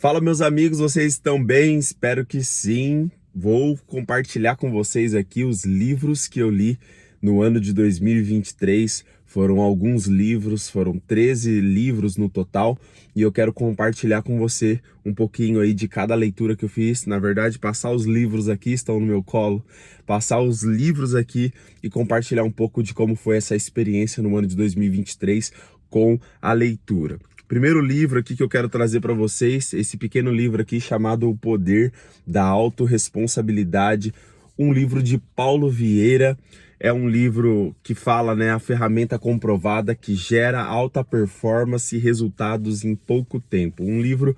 Fala, meus amigos, vocês estão bem? Espero que sim. Vou compartilhar com vocês aqui os livros que eu li no ano de 2023. Foram alguns livros, foram 13 livros no total, e eu quero compartilhar com você um pouquinho aí de cada leitura que eu fiz. Na verdade, passar os livros aqui, estão no meu colo, passar os livros aqui e compartilhar um pouco de como foi essa experiência no ano de 2023 com a leitura. Primeiro livro aqui que eu quero trazer para vocês, esse pequeno livro aqui chamado O Poder da Autorresponsabilidade, um livro de Paulo Vieira. É um livro que fala, a ferramenta comprovada que gera alta performance e resultados em pouco tempo. Um livro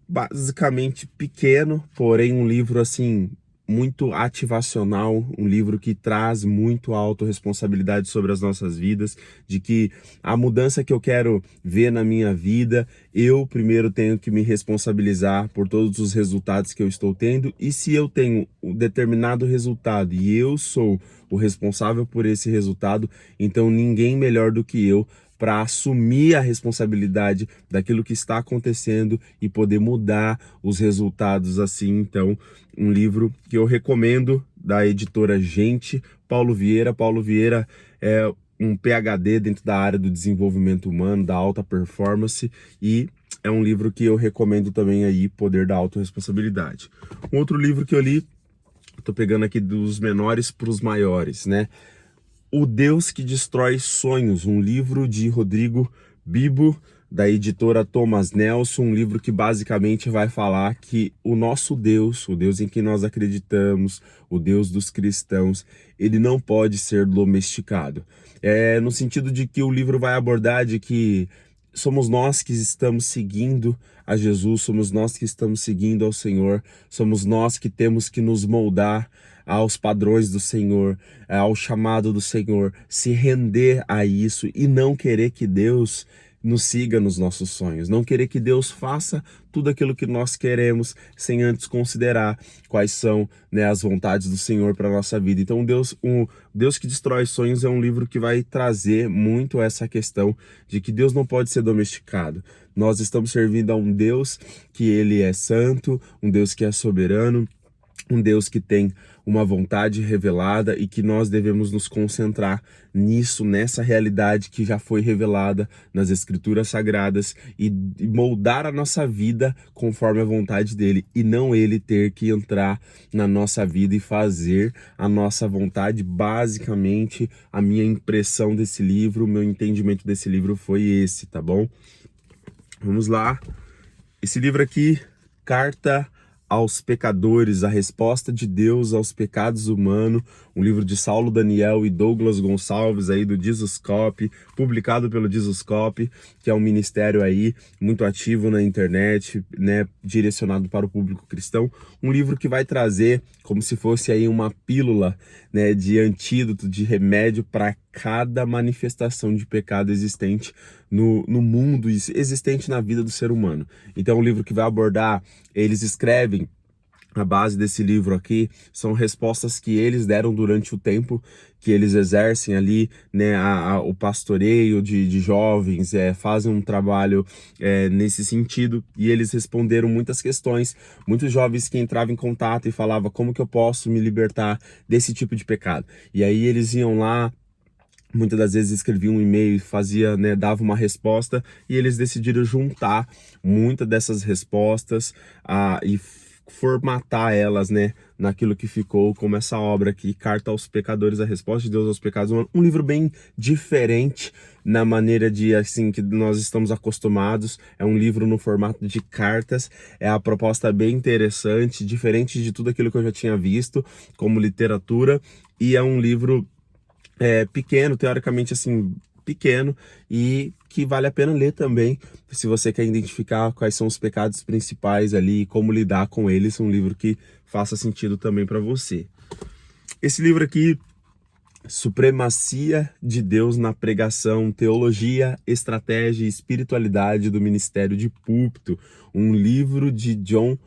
basicamente pequeno, porém um livro assim muito ativacional, um livro que traz muito autorresponsabilidade sobre as nossas vidas, de que a mudança que eu quero ver na minha vida, eu primeiro tenho que me responsabilizar por todos os resultados que eu estou tendo, e se eu tenho um determinado resultado e eu sou o responsável por esse resultado, então ninguém melhor do que eu para assumir a responsabilidade daquilo que está acontecendo e poder mudar os resultados assim. Então, um livro que eu recomendo, da editora Gente, Paulo Vieira. Paulo Vieira é um PhD dentro da área do desenvolvimento humano, da alta performance, e é um livro que eu recomendo também aí, Poder da Autorresponsabilidade. Um outro livro que eu li, estou pegando aqui dos menores para os maiores, O Deus que Destrói Sonhos, um livro de Rodrigo Bibo, da editora Thomas Nelson, um livro que basicamente vai falar que o nosso Deus, o Deus em que nós acreditamos, o Deus dos cristãos, ele não pode ser domesticado. No sentido de que o livro vai abordar de que somos nós que estamos seguindo a Jesus, somos nós que estamos seguindo ao Senhor, somos nós que temos que nos moldar aos padrões do Senhor, ao chamado do Senhor, se render a isso e não querer que Deus nos siga nos nossos sonhos, não querer que Deus faça tudo aquilo que nós queremos sem antes considerar quais são, as vontades do Senhor para a nossa vida. Então, o Deus que Destrói Sonhos é um livro que vai trazer muito essa questão de que Deus não pode ser domesticado. Nós estamos servindo a um Deus que ele é santo, um Deus que é soberano, um Deus que tem uma vontade revelada e que nós devemos nos concentrar nisso, nessa realidade que já foi revelada nas Escrituras Sagradas e moldar a nossa vida conforme a vontade dele e não ele ter que entrar na nossa vida e fazer a nossa vontade. Basicamente, a minha impressão desse livro, o meu entendimento desse livro foi esse, tá bom? Vamos lá. Esse livro aqui, Carta aos Pecadores, a resposta de Deus aos pecados humanos, um livro de Saulo Daniel e Douglas Gonçalves aí do Jesuscope, publicado pelo Jesuscope, que é um ministério aí muito ativo na internet, direcionado para o público cristão, um livro que vai trazer como se fosse aí uma pílula, de antídoto, de remédio para cada manifestação de pecado existente no mundo, existente na vida do ser humano. Então é um livro que vai abordar, eles escrevem, a base desse livro aqui são respostas que eles deram durante o tempo que eles exercem ali, o pastoreio de jovens, fazem um trabalho nesse sentido, e eles responderam muitas questões, muitos jovens que entravam em contato e falavam como que eu posso me libertar desse tipo de pecado, e aí eles iam lá, muitas das vezes escreviam um e-mail, dava uma resposta, e eles decidiram juntar muitas dessas respostas e formatar elas, naquilo que ficou como essa obra aqui, Carta aos Pecadores, a resposta de Deus aos pecados humanos. Um livro bem diferente na maneira de, assim, que nós estamos acostumados. É um livro no formato de cartas, é a proposta bem interessante, diferente de tudo aquilo que eu já tinha visto como literatura, e é um livro pequeno, teoricamente assim, pequeno, e que vale a pena ler também, se você quer identificar quais são os pecados principais ali e como lidar com eles. Um livro que faça sentido também para você. Esse livro aqui, Supremacia de Deus na Pregação, Teologia, Estratégia e Espiritualidade do Ministério de Púlpito, um livro de John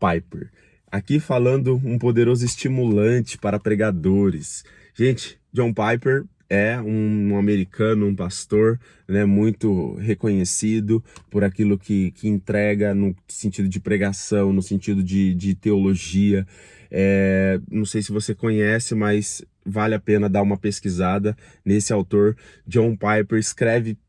Piper. Aqui falando um poderoso estimulante para pregadores. Gente, John Piper é um americano, um pastor, né, muito reconhecido por aquilo que entrega no sentido de pregação, no sentido de teologia. Não sei se você conhece, mas vale a pena dar uma pesquisada nesse autor. John Piper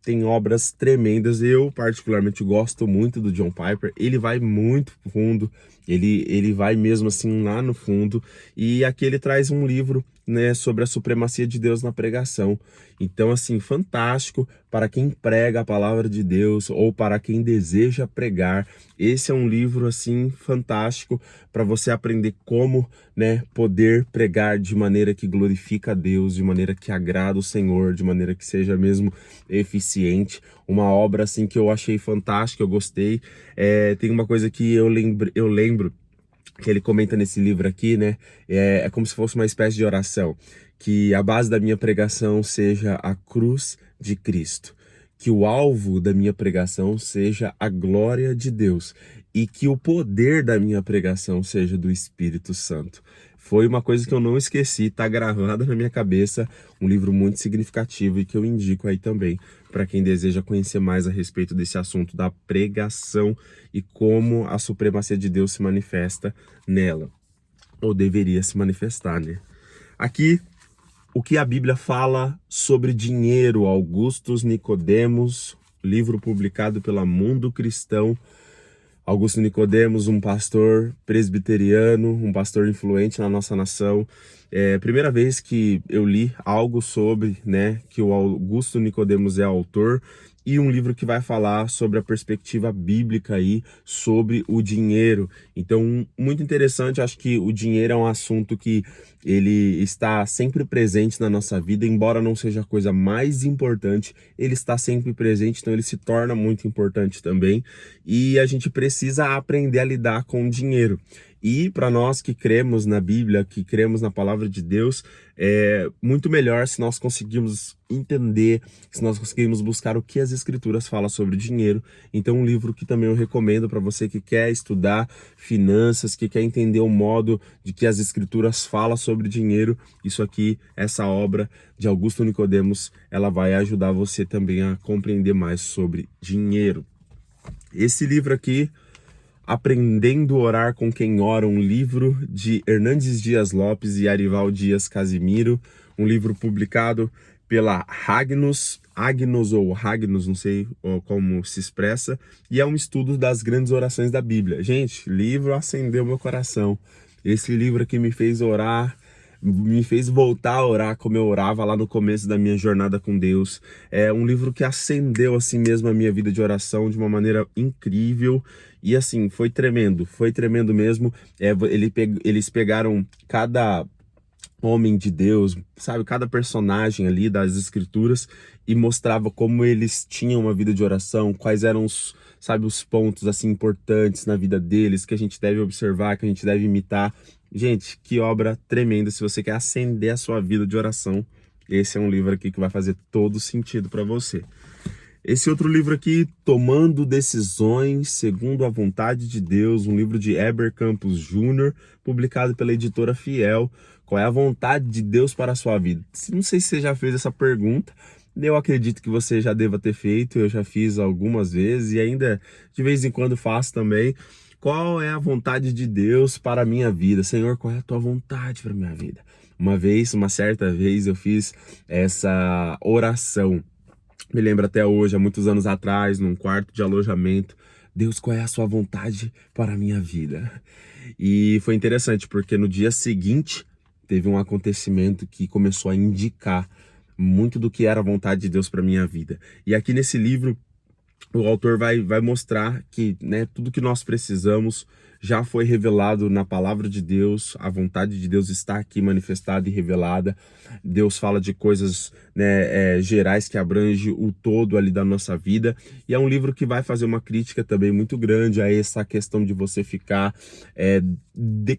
tem obras tremendas. Eu particularmente gosto muito do John Piper. Ele vai muito fundo, ele vai mesmo assim lá no fundo. E aqui ele traz um livro, né, sobre a supremacia de Deus na pregação. Então, assim, fantástico para quem prega a palavra de Deus ou para quem deseja pregar. Esse é um livro, assim, fantástico para você aprender como, né, poder pregar de maneira que glorifica a Deus, de maneira que agrada o Senhor, de maneira que seja mesmo eficiente. Uma obra, assim, que eu achei fantástica, eu gostei. Tem uma coisa que eu lembro que ele comenta nesse livro aqui, né? É como se fosse uma espécie de oração. Que a base da minha pregação seja a cruz de Cristo. Que o alvo da minha pregação seja a glória de Deus. E que o poder da minha pregação seja do Espírito Santo. Foi uma coisa que eu não esqueci, tá gravada na minha cabeça. Um livro muito significativo e que eu indico aí também para quem deseja conhecer mais a respeito desse assunto da pregação e como a supremacia de Deus se manifesta nela, ou deveria se manifestar, né? Aqui, o que a Bíblia fala sobre dinheiro, Augustus Nicodemos, livro publicado pela Mundo Cristão. Augusto Nicodemos, um pastor presbiteriano, um pastor influente na nossa nação. Primeira vez que eu li algo sobre, né, que o Augusto Nicodemos é autor, e um livro que vai falar sobre a perspectiva bíblica aí sobre o dinheiro. Então, muito interessante, acho que o dinheiro é um assunto que ele está sempre presente na nossa vida, embora não seja a coisa mais importante, ele está sempre presente, então ele se torna muito importante também, e a gente precisa aprender a lidar com o dinheiro. E para nós que cremos na Bíblia, que cremos na palavra de Deus, é muito melhor se nós conseguirmos entender, se nós conseguirmos buscar o que as Escrituras falam sobre dinheiro. Então, um livro que também eu recomendo para você que quer estudar finanças, que quer entender o modo de que as Escrituras falam sobre dinheiro. Isso aqui, essa obra de Augusto Nicodemos, ela vai ajudar você também a compreender mais sobre dinheiro. Esse livro aqui, Aprendendo a Orar com Quem Ora, um livro de Hernandes Dias Lopes e Arival Dias Casimiro, um livro publicado pela Agnus, não sei como se expressa, e é um estudo das grandes orações da Bíblia. Gente, livro acendeu meu coração. Esse livro aqui me fez orar, me fez voltar a orar como eu orava lá no começo da minha jornada com Deus. É um livro que acendeu assim mesmo a minha vida de oração de uma maneira incrível. E assim, foi tremendo mesmo. Eles pegaram cada homem de Deus, sabe, cada personagem ali das Escrituras e mostrava como eles tinham uma vida de oração, quais eram os pontos assim importantes na vida deles que a gente deve observar, que a gente deve imitar. Gente, que obra tremenda. Se você quer acender a sua vida de oração, esse é um livro aqui que vai fazer todo sentido para você. Esse outro livro aqui, Tomando Decisões Segundo a Vontade de Deus, um livro de Heber Campos Jr., publicado pela editora Fiel. Qual é a vontade de Deus para a sua vida? Não sei se você já fez essa pergunta, eu acredito que você já deva ter feito, eu já fiz algumas vezes e ainda de vez em quando faço também. Qual é a vontade de Deus para a minha vida? Senhor, qual é a tua vontade para a minha vida? Uma certa vez eu fiz essa oração. Me lembro até hoje, há muitos anos atrás, num quarto de alojamento. Deus, qual é a sua vontade para a minha vida? E foi interessante, porque no dia seguinte teve um acontecimento que começou a indicar muito do que era a vontade de Deus para a minha vida. E aqui nesse livro, o autor vai mostrar que, né, tudo que nós precisamos já foi revelado na palavra de Deus, a vontade de Deus está aqui manifestada e revelada. Deus fala de coisas, né, gerais que abrange o todo ali da nossa vida, e é um livro que vai fazer uma crítica também muito grande a essa questão de você ficar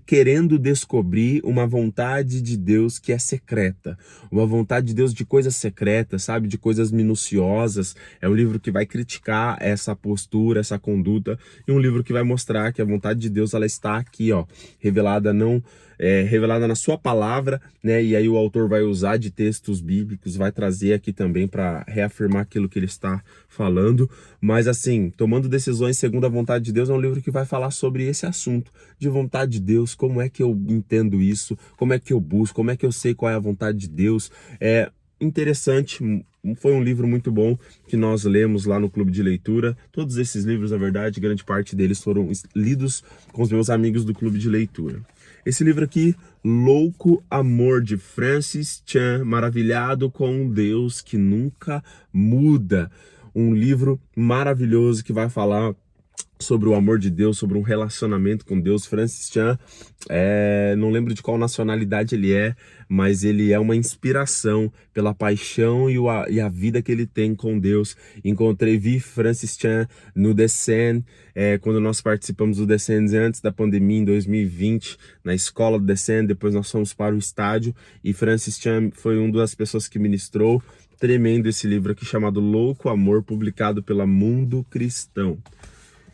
querendo descobrir uma vontade de Deus que é secreta, uma vontade de Deus de coisas secretas, sabe, de coisas minuciosas. É um livro que vai criticar essa postura, essa conduta, e um livro que vai mostrar que a vontade de Deus, ela está aqui, ó, revelada revelada na sua palavra, né? E aí o autor vai usar de textos bíblicos, vai trazer aqui também para reafirmar aquilo que ele está falando. Mas assim, Tomando Decisões Segundo a Vontade de Deus é um livro que vai falar sobre esse assunto, de vontade de Deus, como é que eu entendo isso, como é que eu busco, como é que eu sei qual é a vontade de Deus. É interessante, foi um livro muito bom que nós lemos lá no clube de leitura. Todos esses livros, na verdade, grande parte deles foram lidos com os meus amigos do clube de leitura. Esse livro aqui, Louco Amor, de Francis Chan, maravilhado com um Deus que nunca muda. Um livro maravilhoso que vai falar sobre o amor de Deus, sobre um relacionamento com Deus. Francis Chan, não lembro de qual nacionalidade ele é, mas ele é uma inspiração pela paixão e a vida que ele tem com Deus. Vi Francis Chan no Descend, quando nós participamos do Descend antes da pandemia, em 2020, na escola do Descend. Depois nós fomos para o estádio e Francis Chan foi uma das pessoas que ministrou. Tremendo esse livro aqui, chamado Louco Amor, publicado pela Mundo Cristão.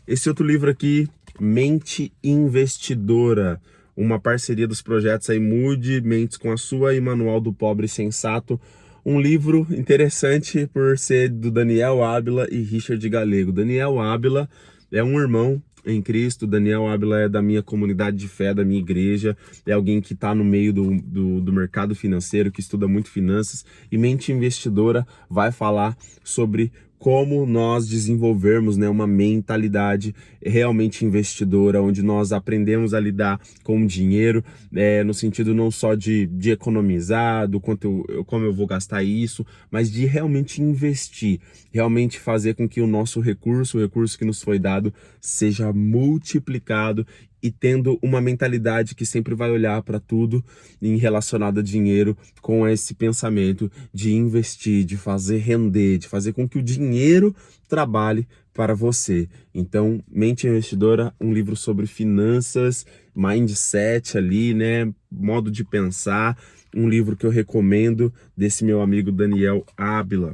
Esse outro livro aqui, Mente Investidora, uma parceria dos projetos aí Mude Mentes com a Sua e Manual do Pobre Sensato. Um livro interessante por ser do Daniel Ávila e Richard Galego. Daniel Ávila é um irmão em Cristo. Daniel Ávila é da minha comunidade de fé, da minha igreja, é alguém que está no meio do mercado financeiro, que estuda muito finanças, e Mente Investidora vai falar sobre como nós desenvolvermos, né, uma mentalidade realmente investidora, onde nós aprendemos a lidar com o dinheiro, no sentido não só de economizar, do como eu vou gastar isso, mas de realmente investir, realmente fazer com que o nosso recurso, o recurso que nos foi dado, seja multiplicado, e tendo uma mentalidade que sempre vai olhar para tudo em relacionado a dinheiro com esse pensamento de investir, de fazer render, de fazer com que o dinheiro trabalhe para você. Então, Mente Investidora, um livro sobre finanças, mindset ali, né, modo de pensar, um livro que eu recomendo desse meu amigo Daniel Ávila.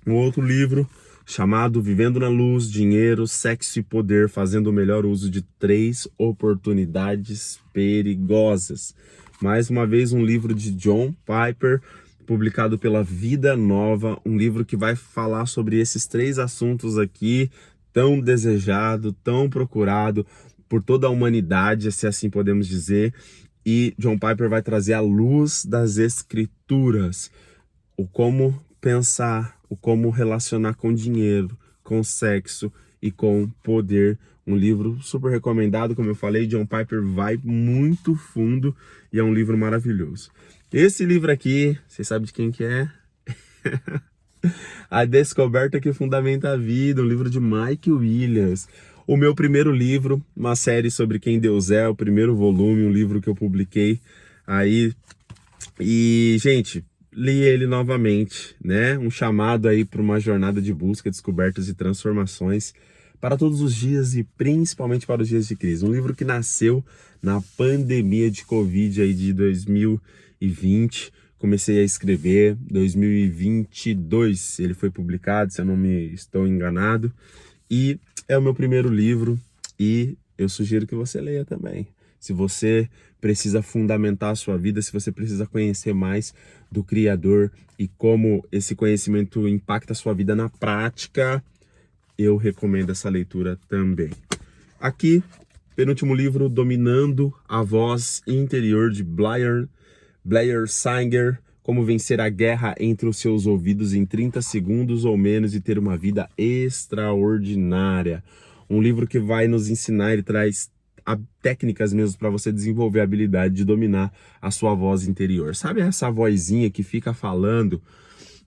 Um outro livro chamado Vivendo na Luz, Dinheiro, Sexo e Poder, fazendo o melhor uso de 3 oportunidades perigosas. Mais uma vez, um livro de John Piper, publicado pela Vida Nova, um livro que vai falar sobre esses 3 assuntos aqui, tão desejado, tão procurado por toda a humanidade, se assim podemos dizer. E John Piper vai trazer a luz das Escrituras, o como pensar, o como relacionar com dinheiro, com sexo e com poder. Um livro super recomendado, como eu falei. John Piper vai muito fundo e é um livro maravilhoso. Esse livro aqui, vocês sabem de quem que é? A Descoberta que Fundamenta a Vida, um livro de Mike Williams. O meu primeiro livro, uma série sobre quem Deus é, o primeiro volume, um livro que eu publiquei aí. E, gente, li ele novamente, né? Um chamado aí para uma jornada de busca, descobertas e transformações para todos os dias e principalmente para os dias de crise. Um livro que nasceu na pandemia de Covid aí de 2020. Comecei a escrever 2022. Ele foi publicado, se eu não me estou enganado. E é o meu primeiro livro e eu sugiro que você leia também. Se você precisa fundamentar a sua vida, se você precisa conhecer mais do Criador e como esse conhecimento impacta a sua vida na prática, eu recomendo essa leitura também. Aqui, penúltimo livro, Dominando a Voz Interior, de Blair Singer. Como vencer a guerra entre os seus ouvidos em 30 segundos ou menos e ter uma vida extraordinária. Um livro que vai nos ensinar, ele traz técnicas mesmo para você desenvolver a habilidade de dominar a sua voz interior. Sabe essa vozinha que fica falando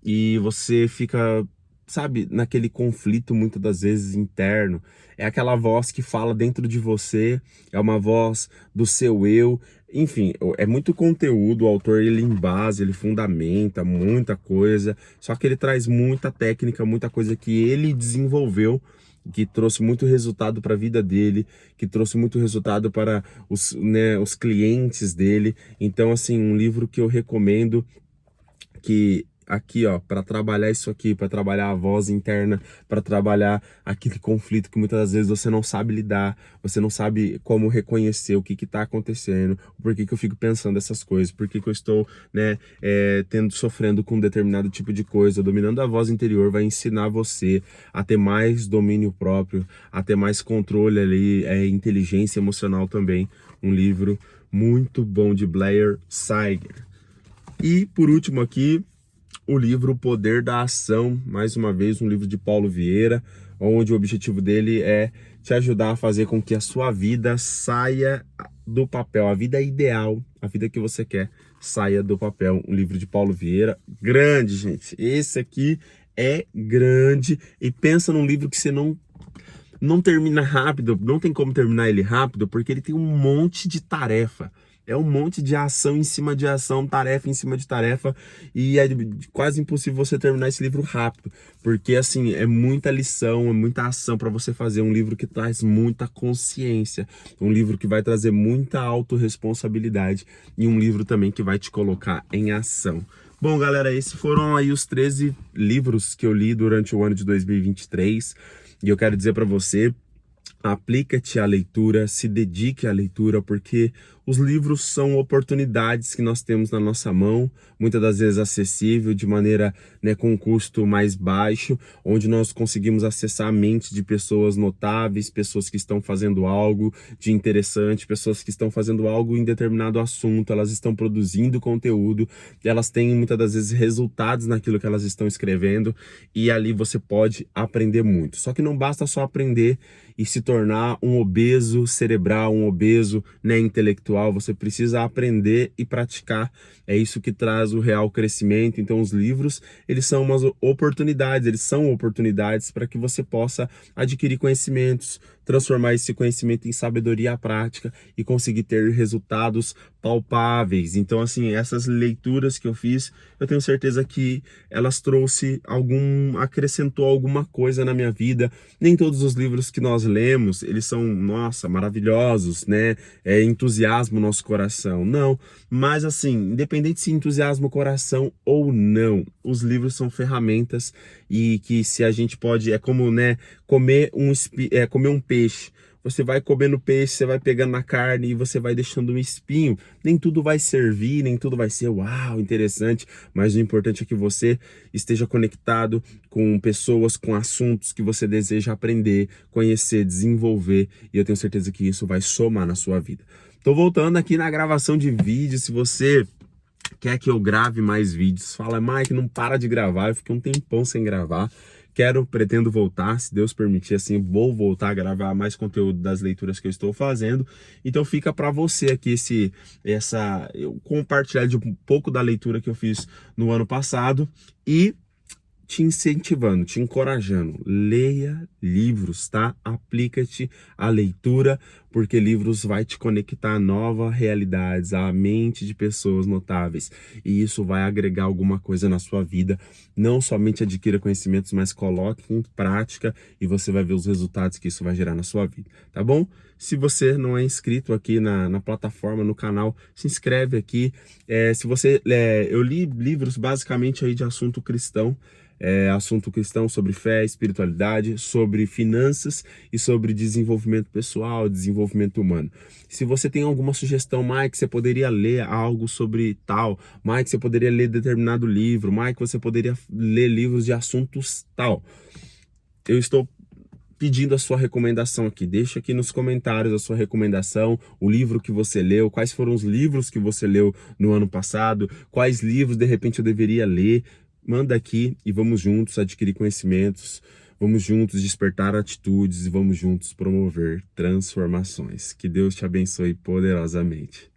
e você fica, sabe, naquele conflito muitas das vezes interno? É aquela voz que fala dentro de você, é uma voz do seu eu. Enfim, é muito conteúdo, o autor ele embasa, ele fundamenta muita coisa, só que ele traz muita técnica, muita coisa que ele desenvolveu, que trouxe muito resultado para a vida dele, que trouxe muito resultado para os clientes dele. Então, assim, um livro que eu recomendo, que aqui, ó, para trabalhar isso aqui, para trabalhar a voz interna, para trabalhar aquele conflito que muitas das vezes você não sabe lidar, você não sabe como reconhecer o que está acontecendo, por que eu fico pensando essas coisas, por que eu estou, né, sofrendo com um determinado tipo de coisa. Dominando a voz interior vai ensinar você a ter mais domínio próprio, a ter mais controle ali, inteligência emocional também. Um livro muito bom de Blair Singer. E por último aqui, o livro O Poder da Ação, mais uma vez um livro de Paulo Vieira, onde o objetivo dele é te ajudar a fazer com que a sua vida saia do papel, a vida ideal, a vida que você quer, saia do papel. Um livro de Paulo Vieira, grande, gente. Esse aqui é grande, e pensa num livro que você não termina rápido, não tem como terminar ele rápido, porque ele tem um monte de tarefa. É um monte de ação em cima de ação, tarefa em cima de tarefa, e é quase impossível você terminar esse livro rápido, porque assim, é muita lição, é muita ação para você fazer, um livro que traz muita consciência, um livro que vai trazer muita autorresponsabilidade, e um livro também que vai te colocar em ação. Bom, galera, esses foram aí os 13 livros que eu li durante o ano de 2023, e eu quero dizer para você, aplica-te à leitura, se dedique à leitura, porque os livros são oportunidades que nós temos na nossa mão, muitas das vezes acessível, de maneira, né, com um custo mais baixo, onde nós conseguimos acessar a mente de pessoas notáveis, pessoas que estão fazendo algo de interessante, pessoas que estão fazendo algo em determinado assunto, elas estão produzindo conteúdo, elas têm muitas das vezes resultados naquilo que elas estão escrevendo, e ali você pode aprender muito. Só que não basta só aprender e se tornar um obeso cerebral, um obeso, né, intelectual. Você precisa aprender e praticar. É isso que traz o real crescimento. Então os livros, eles são oportunidades para que você possa adquirir conhecimentos, transformar esse conhecimento em sabedoria prática e conseguir ter resultados palpáveis. Então, assim, essas leituras que eu fiz, eu tenho certeza que elas acrescentou alguma coisa na minha vida. Nem todos os livros que nós lemos, eles são, nossa, maravilhosos, né? Entusiasma o nosso coração. Não, mas assim, independente se entusiasma o coração ou não, os livros são ferramentas, e que se a gente pode, é como, né, comer um peixe. Você vai comendo peixe, você vai pegando na carne e você vai deixando um espinho. Nem tudo vai servir, nem tudo vai ser uau, interessante, mas o importante é que você esteja conectado com pessoas, com assuntos que você deseja aprender, conhecer, desenvolver, e eu tenho certeza que isso vai somar na sua vida. Tô voltando aqui na gravação de vídeo. Se você quer que eu grave mais vídeos, fala, Mike, não para de gravar, eu fiquei um tempão sem gravar. Pretendo voltar, se Deus permitir, assim, vou voltar a gravar mais conteúdo das leituras que eu estou fazendo. Então fica para você aqui eu compartilhar de um pouco da leitura que eu fiz no ano passado, e te incentivando, te encorajando, leia livros, tá? Aplica-te à leitura, porque livros vai te conectar a novas realidades, à mente de pessoas notáveis, e isso vai agregar alguma coisa na sua vida. Não somente adquira conhecimentos, mas coloque em prática, e você vai ver os resultados que isso vai gerar na sua vida, tá bom? Se você não é inscrito aqui na plataforma, no canal, se inscreve aqui. Eu li livros basicamente aí de assunto cristão, sobre fé, espiritualidade, sobre finanças e sobre desenvolvimento pessoal, desenvolvimento humano. Se você tem alguma sugestão, Mike, você poderia ler algo sobre tal, Mike, você poderia ler determinado livro, Mike, você poderia ler livros de assuntos tal, eu estou pedindo a sua recomendação aqui. Deixa aqui nos comentários a sua recomendação, o livro que você leu, quais foram os livros que você leu no ano passado, quais livros de repente eu deveria ler. Manda aqui e vamos juntos adquirir conhecimentos, vamos juntos despertar atitudes e vamos juntos promover transformações. Que Deus te abençoe poderosamente.